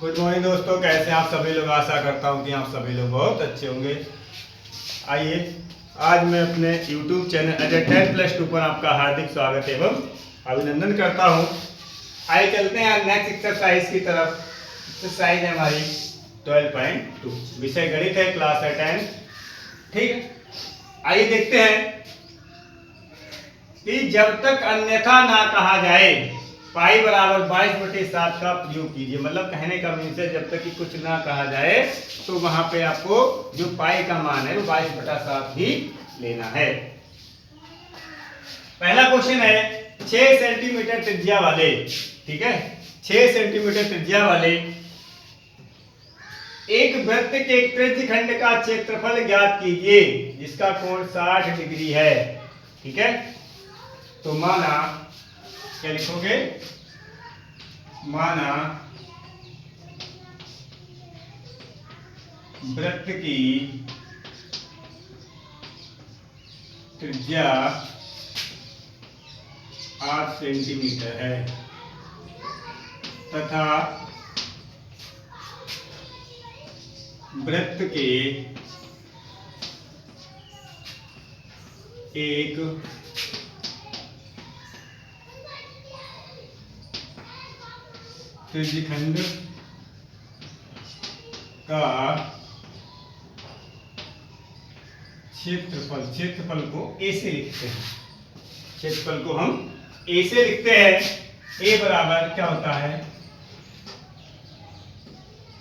Good morning दोस्तों, कैसे हैं आप सभी लोग। आशा करता हूं कि आप सभी लोग बहुत अच्छे होंगे। आइए, आज मैं अपने YouTube चैनल अजय 10+2 पर आपका हार्दिक स्वागत एवं अभिनंदन करता हूं। आइए चलते हैं नेक्स्ट एक्सरसाइज की तरफ। एक्सरसाइज है हमारी 12.2, विषय गणित है, क्लास है 10। ठीक है, आइए देखते हैं कि जब तक अन्यथा ना कहा जाए पाई बराबर 22/7 का प्रयोग कीजिए। मतलब कहने का मीन्स है, जब तक कि कुछ ना कहा जाए तो वहां पे आपको जो पाई का मान है वो 22/7 ही लेना है। पहला क्वेश्चन है 6 सेंटीमीटर त्रिज्या वाले, ठीक है, 6 सेंटीमीटर त्रिज्या वाले एक वृत्त के त्रिज्यखंड का क्षेत्रफल ज्ञात कीजिए जिसका कोण 60 डिग्री है। ठीक है, तो माना, क्या लिखोगे, माना वृत्त की त्रिज्या 8 सेंटीमीटर है तथा वृत्त के एक त्रिज्यखंड का क्षेत्रफल को ए से लिखते हैं। क्षेत्रफल को हम ए से लिखते हैं। ए बराबर क्या होता है,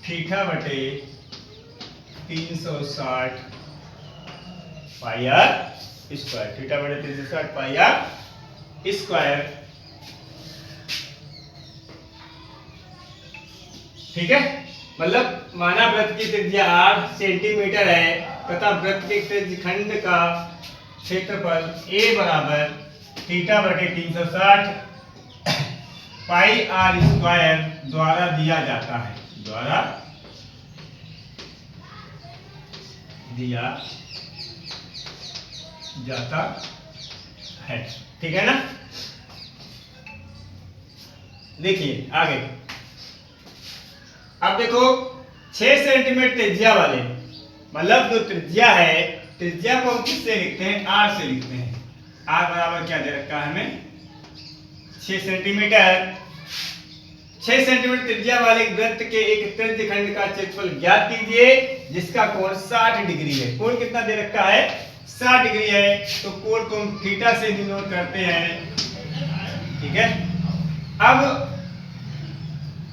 थीटा बटे 360 पाई आर स्क्वायर। थीटा बटे 360 पाई आर स्क्वायर। ठीक है, मतलब माना वृत्त की त्रिज्या 8 सेंटीमीटर है तथा वृत्त के त्रिज्यखंड का क्षेत्रफल ए बराबर थीटा बटे 360 पाई आर स्क्वायर द्वारा दिया जाता है, द्वारा दिया जाता है। ठीक है ना। देखिए आगे, अब देखो 6 सेंटीमीटर त्रिज्या वाले, मतलब जो त्रिज्या है, त्रिज्या को हम किससे लिखते हैं, आर से लिखते हैं। आर बराबर क्या दे रखा है हमें, 6 सेंटीमीटर। 6 सेंटीमीटर त्रिज्या वाले वृत्त के एक त्रिज्यखंड का क्षेत्रफल ज्ञात कीजिए जिसका कोण 60 डिग्री है। कोण कितना दे रखा है, 60 डिग्री है, तो कोण को हम थीटा से डिनोट करते हैं। ठीक है, अब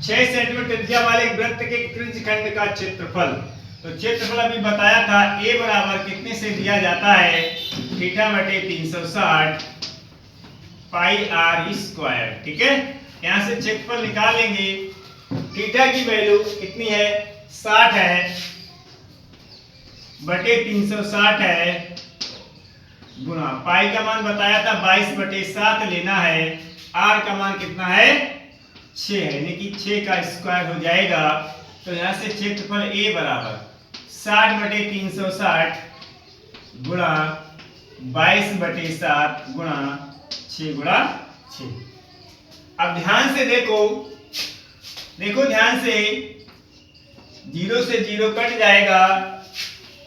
6 सेंटीमीटर त्रिज्या वाले वृत्त के त्रिज्यखंड का क्षेत्रफल, तो क्षेत्रफल अभी बताया था, ए बराबर कितने से दिया जाता है, थीटा बटे 360 पाई आर स्क्वायर। ठीक है, यहां से क्षेत्रफल निकाल लेंगे। थीटा की वैल्यू कितनी है, 60 है, बटे 360 है, गुणा पाई का मान बताया था 22/7 लेना है। आर का मान कितना है, 6 है, यानी कि 6 का स्क्वायर हो जाएगा। तो यहां से क्षेत्रफल ए बराबर 60/360 गुणा 22/7 गुणा 6 गुणा 6। अब ध्यान से देखो, ध्यान से, 0 से 0 कट जाएगा,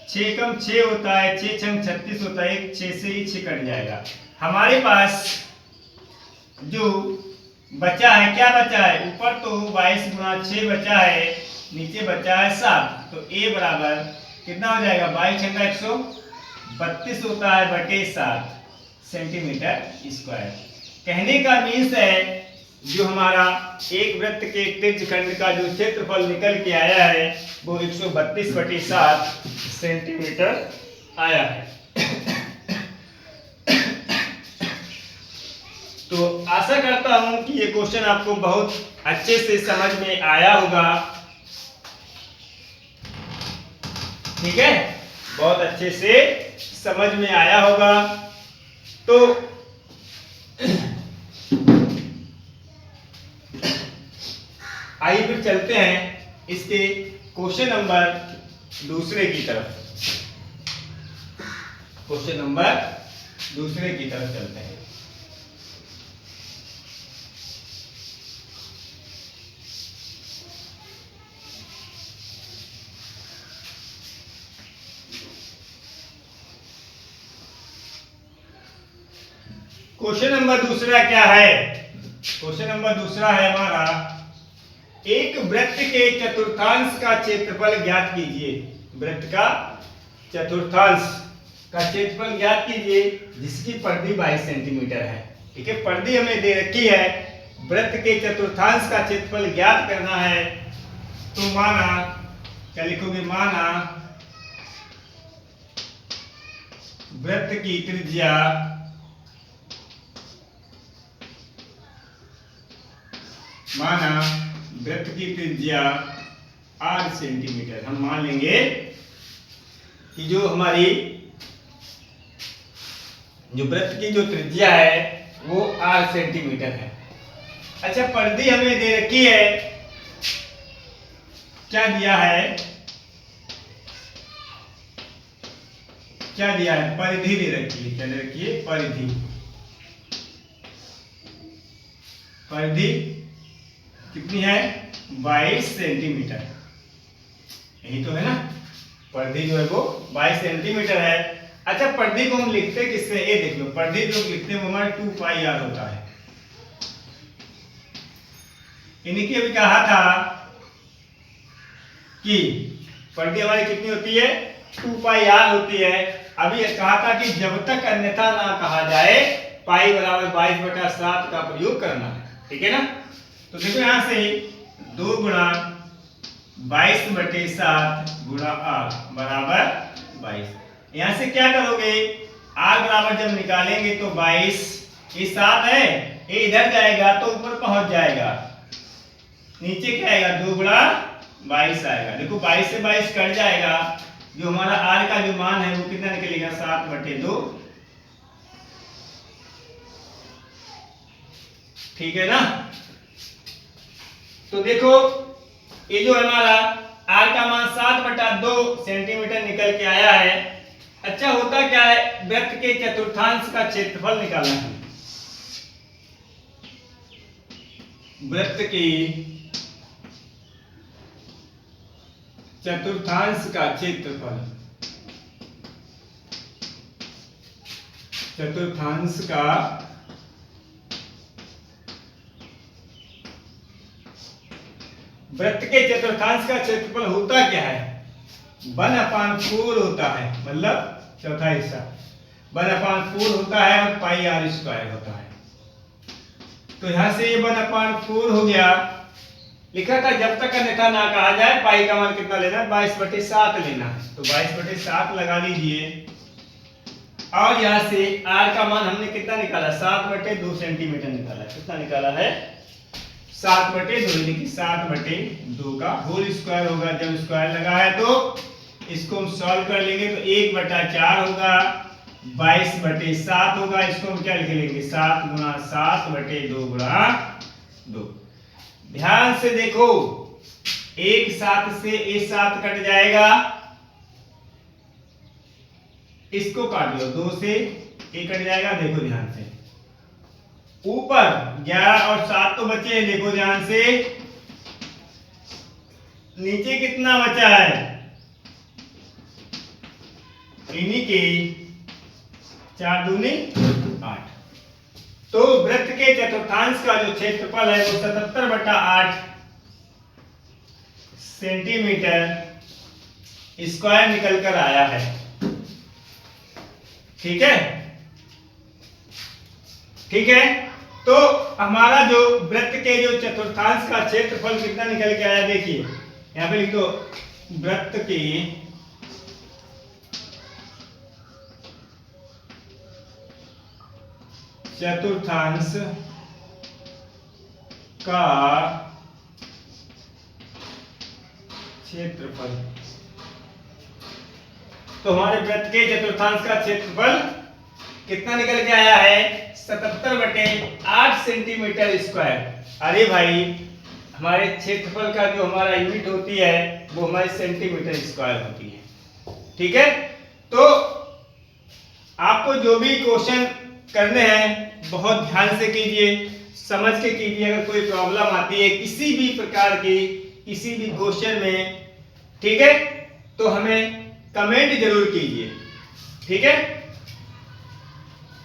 6 कम 6 होता है, 6 छंग 36 होता है, 6 से ही 6 कट जाएगा। हमारे पास जो बचा है, क्या बचा है, ऊपर तो 22 गुणा 6 बचा है, नीचे बचा है 7, तो ए बराबर कितना हो जाएगा, 22 छंगा 132 होता है बटे 7 सेंटीमीटर स्क्वायर। कहने का मीन्स है, जो हमारा एक वृत्त के त्रिज्यखंड का जो क्षेत्रफल निकल के आया है वो 132/7 सेंटीमीटर आया है। तो आशा करता हूं कि ये क्वेश्चन आपको बहुत अच्छे से समझ में आया होगा। ठीक है, बहुत अच्छे से समझ में आया होगा। तो आइए फिर चलते हैं इसके क्वेश्चन नंबर दूसरे की तरफ। क्वेश्चन नंबर दूसरे की तरफ चलते हैं। क्वेश्चन नंबर दूसरा क्या है? क्वेश्चन नंबर दूसरा है हमारा, एक वृत्त के चतुर्थांश का क्षेत्रफल ज्ञात कीजिए। वृत्त का चतुर्थांश का क्षेत्रफल ज्ञात कीजिए जिसकी परिधि 22 सेंटीमीटर है। ठीक है, परिधि हमें दे रखी है, वृत्त के चतुर्थांश का क्षेत्रफल ज्ञात करना है। तो माना, क्या लिखोगे? माना वृत्त की त्रिज्या r सेंटीमीटर। हम मान लेंगे कि जो हमारी जो वृत्त की जो त्रिज्या है वो r सेंटीमीटर है। अच्छा, परिधि हमें दे रखी है, क्या दिया है? क्या दिया है? परिधि दे रखी है। क्या दे रखी है? परिधि। परिधि कितनी है? 22 सेंटीमीटर। यही तो है ना, परिधि जो है वो 22 सेंटीमीटर है। अच्छा, परिधि को हम लिखते किससे? ये देख लो, परिधि जो लिखते हैं वो हमारा 2 पाई r होता है। इन्हीं की अभी कहा था कि परिधि हमारी कितनी होती है? 2 पाई r होती है। अभी कहा था कि जब तक अन्यथा ना कहा जाए पाई बराबर 22/7 का प्रयोग करना है। ठीक है ना? तो देखो यहां से 2 गुणा 22/7 गुणा r बराबर 22। यहां से क्या करोगे? r बराबर जब निकालेंगे तो 22, ये 7 है, ये इधर जाएगा तो ऊपर पहुंच जाएगा, नीचे क्या आएगा? 2 गुणा 22 आएगा। देखो 22 से 22 कट जाएगा, जो हमारा r का जो मान है वो कितना निकलेगा? 7/2। ठीक है ना? तो देखो ये जो हमारा r का मान 7/2 सेंटीमीटर निकल के आया है। अच्छा, होता क्या है? वृत्त के चतुर्थांश का क्षेत्रफल निकालना है। वृत्त की चतुर्थांश का क्षेत्रफल, चतुर्थांश का वृत्त के चतुर्थांश का क्षेत्रफल होता क्या है? 1/4 होता है, मतलब चौथा हिस्सा 1/4 होता है और पाई r² होता है। तो यहां से ये 1/4 हो गया। लिखा था जब तक अन्यथा ना कहा जाए पाई का मान कितना लेना है? 22/7 लेना है। तो 22/7 लगा लीजिए और यहां से r का मान हमने कितना निकाला? 7/2 सेंटीमीटर निकाला। कितना निकाला है? 7/2, यानी कि 7/2 का होल स्क्वायर होगा। जब स्क्वायर लगा है तो इसको हम सॉल्व कर लेंगे तो 1/4 होगा, 22/7 होगा। इसको हम क्या लिख लेंगे? 7 गुणा 7/2 गुणा 2। ध्यान से देखो, एक 7 से ये 7 कट जाएगा, इसको काट लो, 2 से 1 कट जाएगा। देखो ध्यान से, ऊपर 11 और 7 तो बचे हैं, देखो ध्यान से, नीचे कितना बचा है? इन्हीं के 4 दूनी 8। तो वृत्त के चतुर्थांश का जो क्षेत्रफल है वो 77/8 सेंटीमीटर स्क्वायर निकल कर आया है। ठीक है? ठीक है, तो हमारा जो वृत्त के जो चतुर्थांश का क्षेत्रफल कितना निकल के आया? देखिए यहां पे लिख दो, वृत्त के चतुर्थांश का क्षेत्रफल। तो हमारे वृत्त के चतुर्थांश का क्षेत्रफल कितना निकल के आया है? 77/8 सेंटीमीटर स्क्वायर। अरे भाई, हमारे क्षेत्रफल का जो हमारा यूनिट होती है वो हमारी सेंटीमीटर स्क्वायर होती है। ठीक है, तो आपको जो भी क्वेश्चन करने हैं बहुत ध्यान से कीजिए, समझ के कीजिए। अगर कोई प्रॉब्लम आती है किसी भी प्रकार की, किसी भी क्वेश्चन में, ठीक है, तो हमें कमेंट जरूर कीजिए। ठीक है।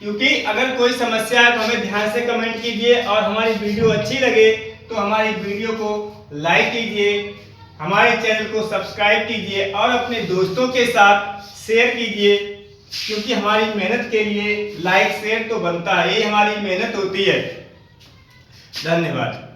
क्योंकि अगर कोई समस्या है तो हमें ध्यान से कमेंट कीजिए, और हमारी वीडियो अच्छी लगे तो हमारी वीडियो को लाइक कीजिए, हमारे चैनल को सब्सक्राइब कीजिए और अपने दोस्तों के साथ शेयर कीजिए, क्योंकि हमारी मेहनत के लिए लाइक शेयर तो बनता है, ये हमारी मेहनत होती है। धन्यवाद।